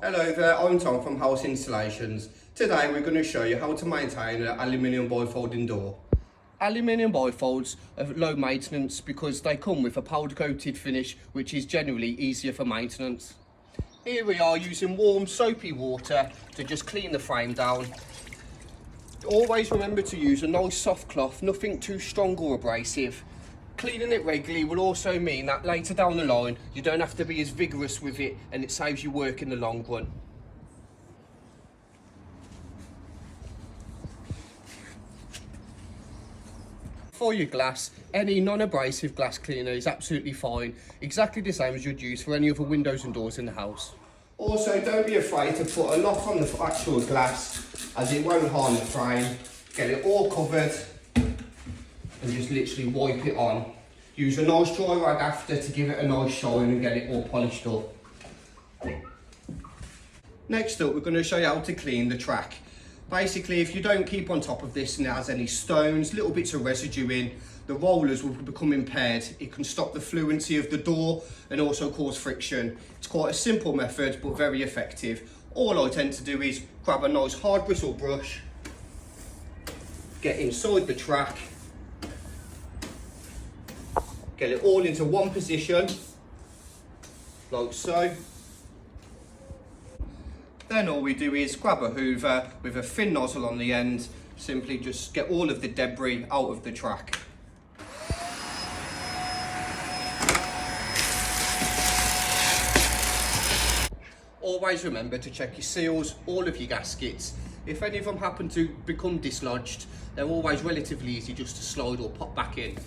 Hello there, I'm Tom from Haus Installations. Today we're going to show you how to maintain an aluminium bifolding door. Aluminium bifolds are low maintenance because they come with a powder coated finish, which is generally easier for maintenance. Here we are using warm soapy water to just clean the frame down. Always remember to use a nice soft cloth, nothing too strong or abrasive. Cleaning it regularly will also mean that later down the line you don't have to be as vigorous with it, and it saves you work in the long run. For your glass, any non-abrasive glass cleaner is absolutely fine, exactly the same as you'd use for any other windows and doors in the house. Also, don't be afraid to put a lock on the actual glass, as it won't harm the frame. Get it all covered and just literally wipe it on. Use a nice dry rag after to give it a nice shine and get it all polished up. Next up, we're going to show you how to clean the track. Basically, if you don't keep on top of this and it has any stones, little bits of residue in, the rollers will become impaired. It can stop the fluency of the door and also cause friction. It's quite a simple method but very effective. All I tend to do is grab a nice hard bristle brush, get inside the track, get it all into one position, like so. Then all we do is grab a hoover with a thin nozzle on the end, simply just get all of the debris out of the track. Always remember to check your seals, all of your gaskets. If any of them happen to become dislodged, they're always relatively easy just to slide or pop back in.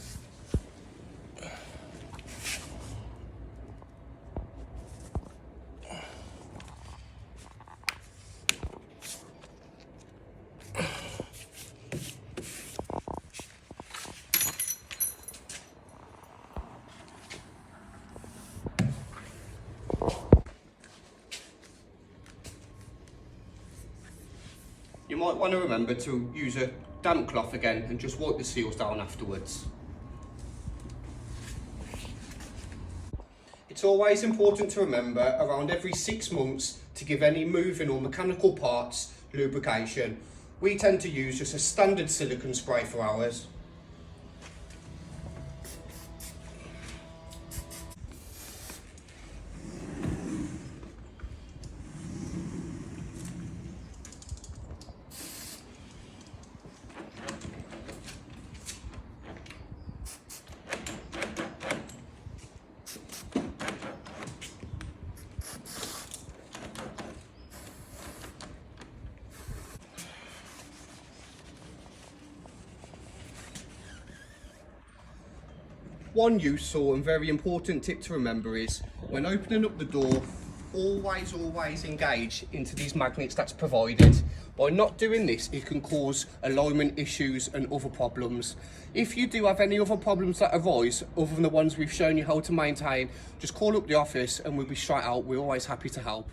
You might want to remember to use a damp cloth again and just wipe the seals down afterwards. It's always important to remember around every 6 months to give any moving or mechanical parts lubrication. We tend to use just a standard silicone spray for ours. One useful and very important tip to remember is, when opening up the door, always engage into these magnets that's provided. By not doing this, it can cause alignment issues and other problems. If you do have any other problems that arise, other than the ones we've shown you how to maintain, just call up the office and we'll be straight out. We're always happy to help.